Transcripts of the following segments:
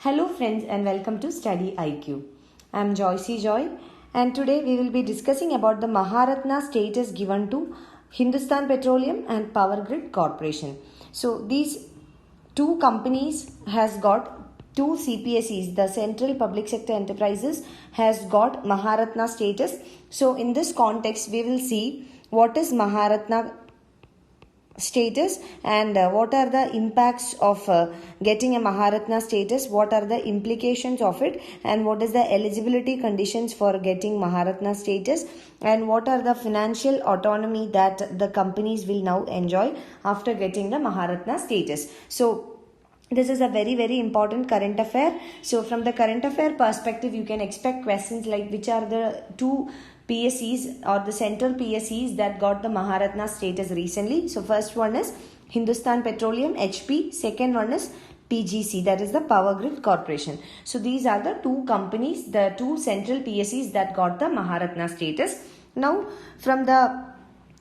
Hello friends and welcome to StudyIQ. I am Joy and today we will be discussing about the Maharatna status given to Hindustan Petroleum and Power Grid Corporation. So these two companies has got two CPSEs, the Central Public Sector Enterprises has got Maharatna status. So in this context we will see what is Maharatna status and what are the impacts of getting a Maharatna status, what are the implications of it, and what is the eligibility conditions for getting Maharatna status, and what are the financial autonomy that the companies will now enjoy after getting the Maharatna status. So this is a very important current affair. So from the current affair perspective, you can expect questions like which are the two PSEs or the central PSEs that got the Maharatna status recently. So first one is Hindustan Petroleum HP, second one is PGC, that is the Power Grid Corporation. So these are the two companies, the two central PSEs that got the Maharatna status. Now from the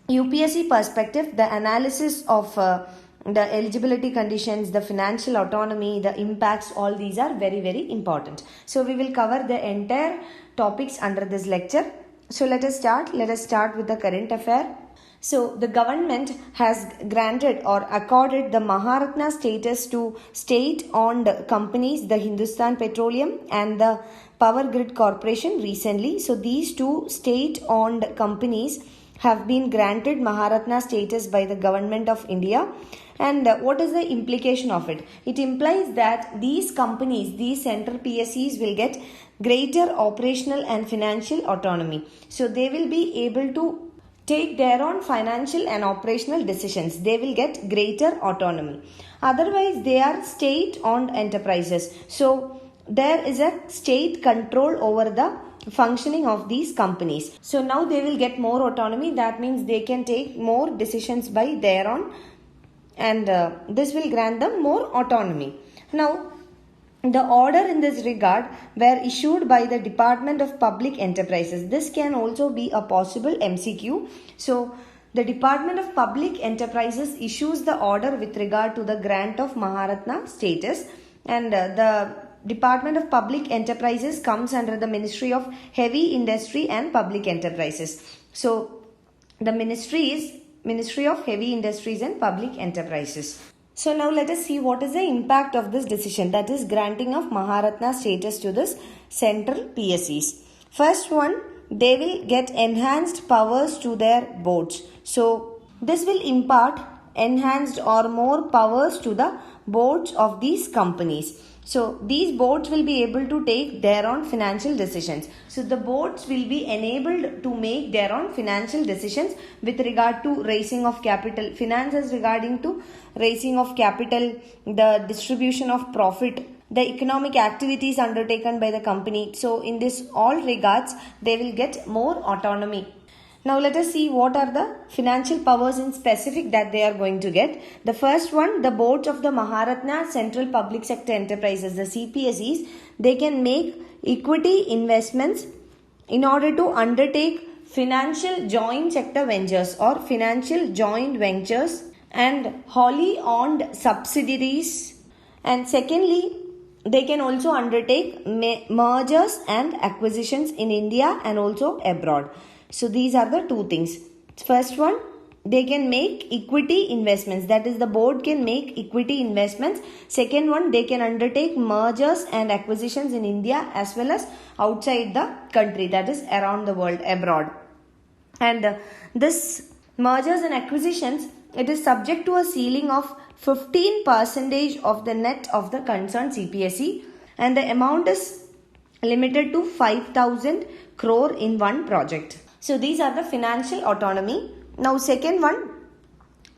UPSC perspective, the analysis of the eligibility conditions, the financial autonomy, the impacts, all these are very important. So we will cover the entire topics under this lecture. So let us start with the current affair. So the government has granted or accorded the Maharatna status to state-owned companies, the Hindustan Petroleum and the Power Grid Corporation recently. So these two state-owned companies have been granted Maharatna status by the government of India. And what is the implication of it? It implies that these companies, these central PSEs will get greater operational and financial autonomy. So they will be able to take their own financial and operational decisions. They will get greater autonomy. Otherwise, they are state-owned enterprises. So there is a state control over the functioning of these companies. So now they will get more autonomy. That means they can take more decisions by their own, and this will grant them more autonomy. Now, the order in this regard were issued by the Department of Public Enterprises. This can also be a possible MCQ. So, the Department of Public Enterprises issues the order with regard to the grant of Maharatna status, and the Department of Public Enterprises comes under the Ministry of Heavy Industry and Public Enterprises. So, the ministry is Ministry of Heavy Industries and Public Enterprises. So now let us see what is the impact of this decision, that is granting of Maharatna status to this central PSEs. First one, they will get enhanced powers to their boards. So this will impart enhanced or more powers to the boards of these companies. So these boards will be able to take their own financial decisions. So the boards will be enabled to make their own financial decisions with regard to raising of capital, finances regarding to raising of capital, the distribution of profit, the economic activities undertaken by the company. So in this all regards, they will get more autonomy. Now let us see what are the financial powers in specific that they are going to get. The first one, the boards of the Maharatna Central Public Sector Enterprises, the CPSEs, they can make equity investments in order to undertake financial joint sector ventures or financial joint ventures and wholly owned subsidiaries. And secondly, they can also undertake mergers and acquisitions in India and also abroad. So these are the two things. First one, they can make equity investments. That is, the board can make equity investments. Second one, they can undertake mergers and acquisitions in India as well as outside the country, that is around the world, abroad. And this mergers and acquisitions, it is subject to a ceiling of 15% of the net of the concerned CPSE, and the amount is limited to 5,000 crore in one project. So these are the financial autonomy. Now second one,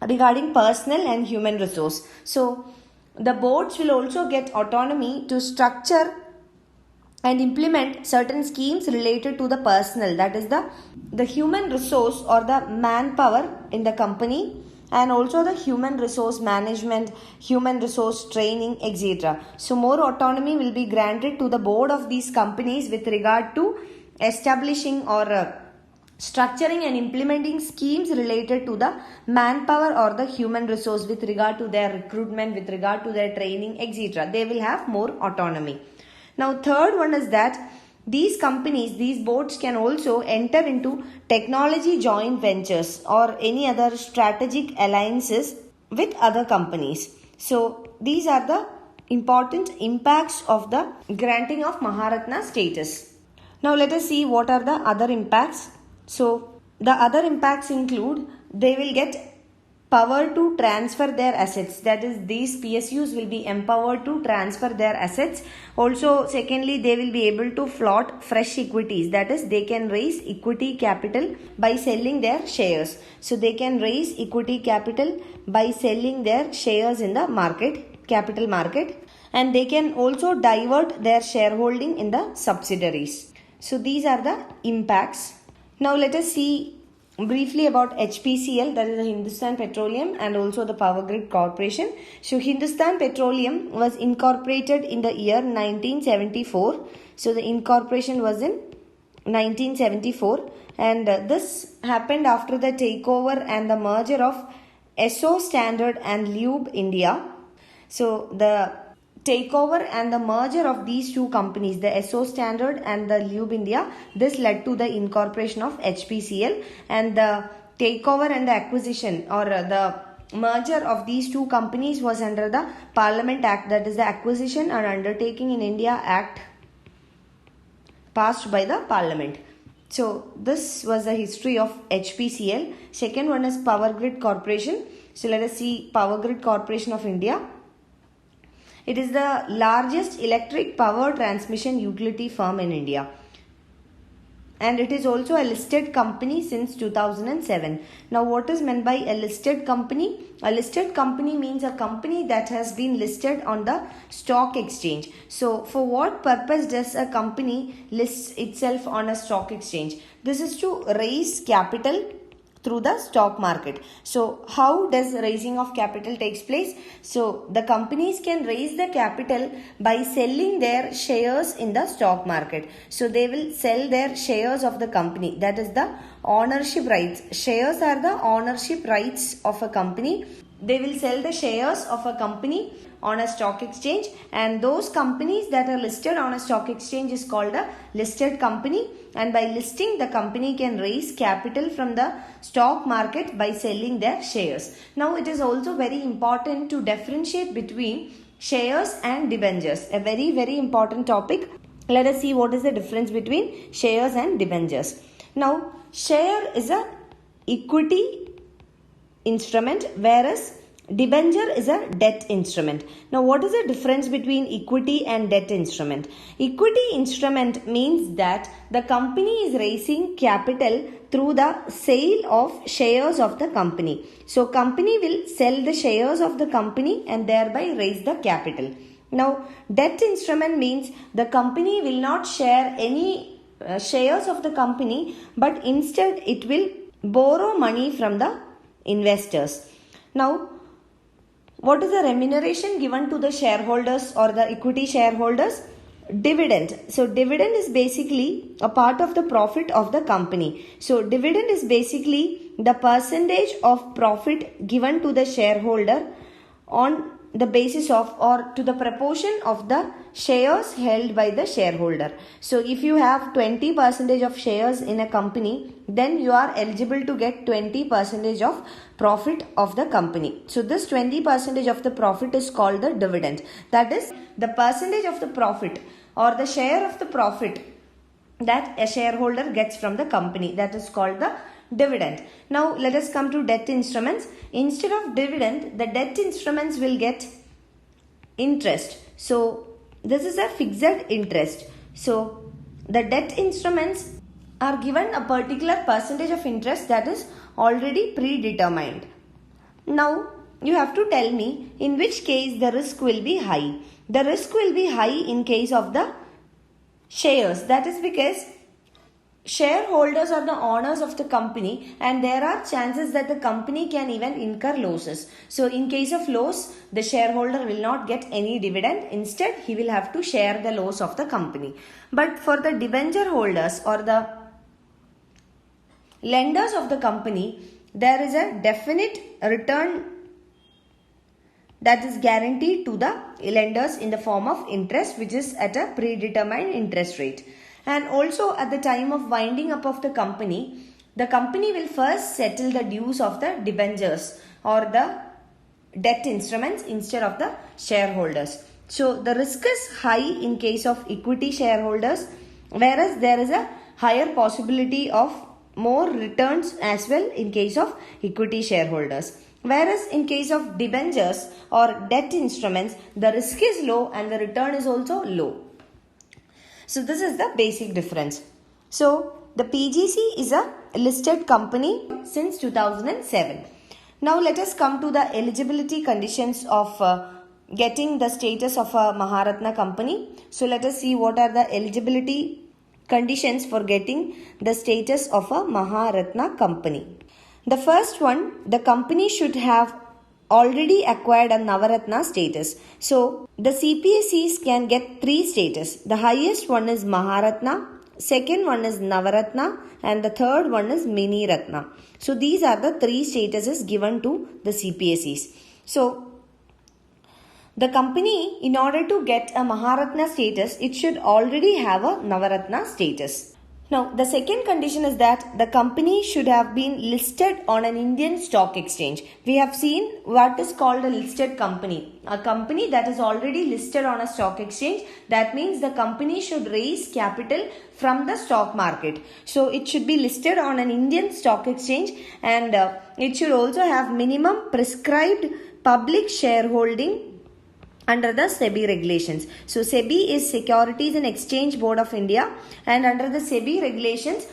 regarding personnel and human resource. So the boards will also get autonomy to structure and implement certain schemes related to the personnel, that is the human resource or the manpower in the company, and also the human resource management, human resource training, etc. So more autonomy will be granted to the board of these companies with regard to establishing or structuring and implementing schemes related to the manpower or the human resource with regard to their recruitment, with regard to their training, etc. They will have more autonomy. Now, third one is that these companies, these boards can also enter into technology joint ventures or any other strategic alliances with other companies. So, these are the important impacts of the granting of Maharatna status. Now, let us see what are the other impacts. So, the other impacts include they will get power to transfer their assets, that is, these PSUs will be empowered to transfer their assets. Also, secondly, they will be able to float fresh equities, that is, they can raise equity capital by selling their shares. So, they can raise equity capital by selling their shares in the market, capital market, and they can also divert their shareholding in the subsidiaries. So, these are the impacts. Now, let us see briefly about HPCL, that is the Hindustan Petroleum, and also the Power Grid Corporation. So, Hindustan Petroleum was incorporated in the year 1974. So, the incorporation was in 1974, and this happened after the takeover and the merger of Esso Standard and Lube India. So, the takeover and the merger of these two companies, the Esso Standard and the Lube India, this led to the incorporation of HPCL, and the takeover and the acquisition or the merger of these two companies was under the Parliament Act, that is the Acquisition and Undertaking in India Act passed by the Parliament. So, this was the history of HPCL. Second one is Power Grid Corporation. So, let us see Power Grid Corporation of India. It is the largest electric power transmission utility firm in India, and it is also a listed company since 2007. Now, what is meant by a listed company? A listed company means a company that has been listed on the stock exchange. So, for what purpose does a company list itself on a stock exchange? This is to raise capital through the stock market. So, how does raising of capital takes place? So, the companies can raise the capital by selling their shares in the stock market. So, they will sell their shares of the company, that is the ownership rights. Shares are the ownership rights of a company. They will sell the shares of a company on a stock exchange, and those companies that are listed on a stock exchange is called a listed company, and by listing the company can raise capital from the stock market by selling their shares. Now, it is also very important to differentiate between shares and debentures, a very important topic. Let us see what is the difference between shares and debentures. Now, share is a equity instrument, whereas debenture is a debt instrument. Now, what is the difference between equity and debt instrument? Equity instrument means that the company is raising capital through the sale of shares of the company. So, company will sell the shares of the company and thereby raise the capital. Now, debt instrument means the company will not share any shares of the company, but instead it will borrow money from the investors. Now, what is the remuneration given to the shareholders or the equity shareholders? Dividend. So, dividend is basically a part of the profit of the company. So, dividend is basically the percentage of profit given to the shareholder on the basis of or to the proportion of the shares held by the shareholder. So, if you have 20% of shares in a company, then you are eligible to get 20% of profit of the company. So, this 20% of the profit is called the dividend. That is the percentage of the profit or the share of the profit that a shareholder gets from the company. That is called the dividend. Now, let us come to debt instruments. Instead of dividend, the debt instruments will get interest. So, this is a fixed interest. So, the debt instruments are given a particular percentage of interest that is already predetermined. Now, you have to tell me in which case the risk will be high. The risk will be high in case of the shares. That is because shareholders are the owners of the company, and there are chances that the company can even incur losses. So, in case of loss, the shareholder will not get any dividend. Instead, he will have to share the loss of the company. But for the debenture holders or the lenders of the company, there is a definite return that is guaranteed to the lenders in the form of interest, which is at a predetermined interest rate. And also at the time of winding up of the company will first settle the dues of the debentures or the debt instruments instead of the shareholders. So the risk is high in case of equity shareholders, whereas there is a higher possibility of more returns as well in case of equity shareholders. Whereas in case of debentures or debt instruments, the risk is low and the return is also low. So this is the basic difference. So the PGC is a listed company since 2007. Now let us come to the eligibility conditions of getting the status of a Maharatna company. So let us see what are the eligibility conditions for getting the status of a Maharatna company. The first one, the company should have already acquired a Navaratna status. So the CPSEs can get 3 status. The highest one is Maharatna, second one is Navaratna, and the third one is Mini Ratna. So these are the 3 statuses given to the CPSEs. So the company, in order to get a Maharatna status, it should already have a Navaratna status. Now, the second condition is that the company should have been listed on an Indian stock exchange. We have seen what is called a listed company. A company that is already listed on a stock exchange. That means the company should raise capital from the stock market. So, it should be listed on an Indian stock exchange, and it should also have minimum prescribed public shareholding under the SEBI regulations. So SEBI is Securities and Exchange Board of India, and under the SEBI regulations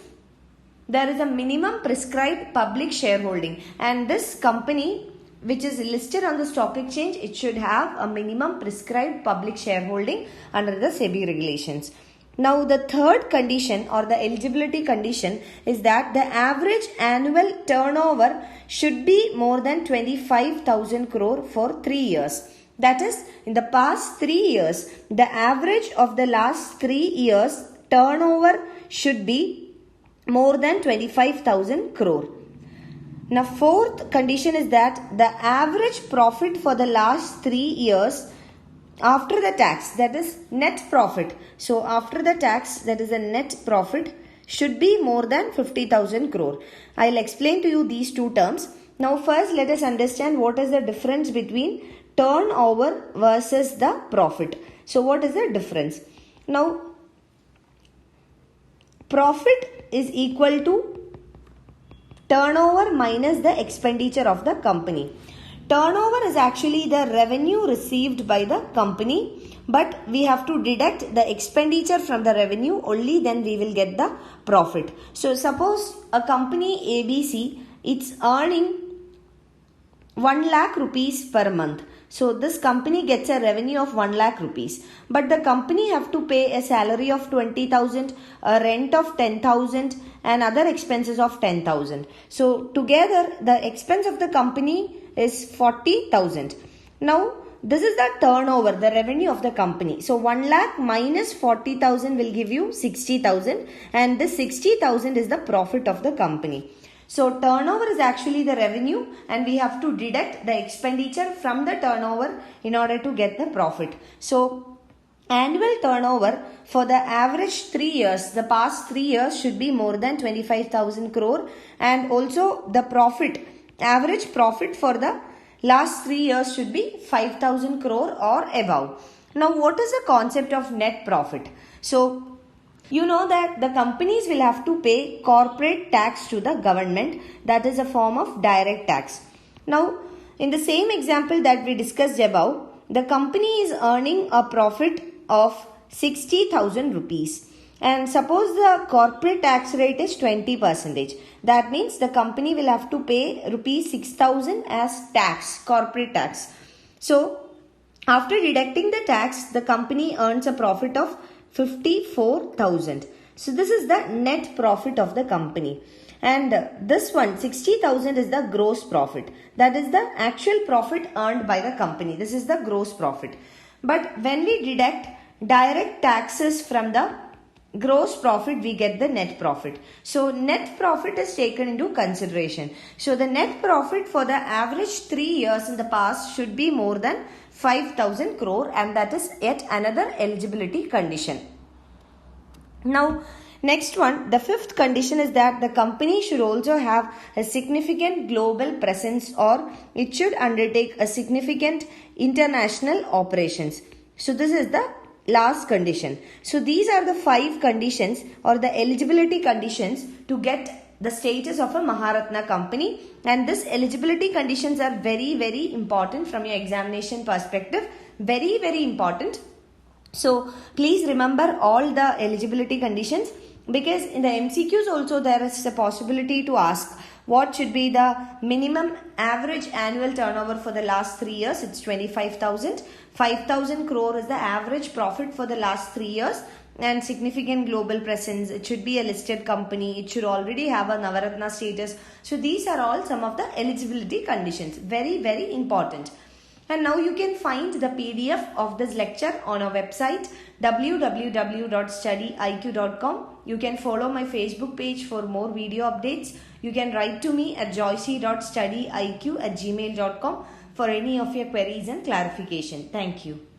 there is a minimum prescribed public shareholding, and this company which is listed on the stock exchange, it should have a minimum prescribed public shareholding under the SEBI regulations. Now the third condition or the eligibility condition is that the average annual turnover should be more than 25,000 crore for 3 years. That is, in the past 3 years, the average of the last 3 years turnover should be more than 25,000 crore. Now, fourth condition is that the average profit for the last 3 years after the tax, that is net profit. So, after the tax, that is a net profit, should be more than 50,000 crore. I will explain to you these two terms. Now, first let us understand what is the difference between turnover versus the profit. So what is the difference? Now, profit is equal to turnover minus the expenditure of the company. Turnover is actually the revenue received by the company, but we have to deduct the expenditure from the revenue, only then we will get the profit. So suppose a company ABC, it's earning 1 lakh rupees per month. So this company gets a revenue of 1 lakh rupees, but the company have to pay a salary of 20,000, a rent of 10,000 and other expenses of 10,000. So together the expense of the company is 40,000. Now this is the turnover, the revenue of the company. So 1 lakh minus 40,000 will give you 60,000, and this 60,000 is the profit of the company. So turnover is actually the revenue, and we have to deduct the expenditure from the turnover in order to get the profit. So annual turnover for the average 3 years, the past 3 years, should be more than 25,000 crore, and also the profit, average profit for the last 3 years should be 5,000 crore or above. Now what is the concept of net profit? So you know that the companies will have to pay corporate tax to the government, that is a form of direct tax. Now, in the same example that we discussed above, the company is earning a profit of 60,000 rupees. And suppose the corporate tax rate is 20%. That means the company will have to pay rupees 6,000 as tax, corporate tax. So, after deducting the tax, the company earns a profit of 54,000. So this is the net profit of the company, and this one 60,000 is the gross profit, that is the actual profit earned by the company. This is the gross profit. But when we deduct direct taxes from the gross profit, we get the net profit. So net profit is taken into consideration. So the net profit for the average 3 years in the past should be more than 5,000 crore, and that is yet another eligibility condition. Now, next one, the fifth condition is that the company should also have a significant global presence, or it should undertake a significant international operations. So this is the last condition. So these are the 5 conditions or the eligibility conditions to get the status of a Maharatna company, and this eligibility conditions are very important from your examination perspective. Very important. So please remember all the eligibility conditions, because in the MCQs also there is a possibility to ask what should be the minimum average annual turnover for the last 3 years. It's 25,000. 5,000 crore is the average profit for the last 3 years, and significant global presence. It should be a listed company. It should already have a Navaratna status. So these are all some of the eligibility conditions. Very important. And now you can find the PDF of this lecture on our website www.studyiq.com. You can follow my Facebook page for more video updates. You can write to me at joycey.studyiq@gmail.com for any of your queries and clarification. Thank you.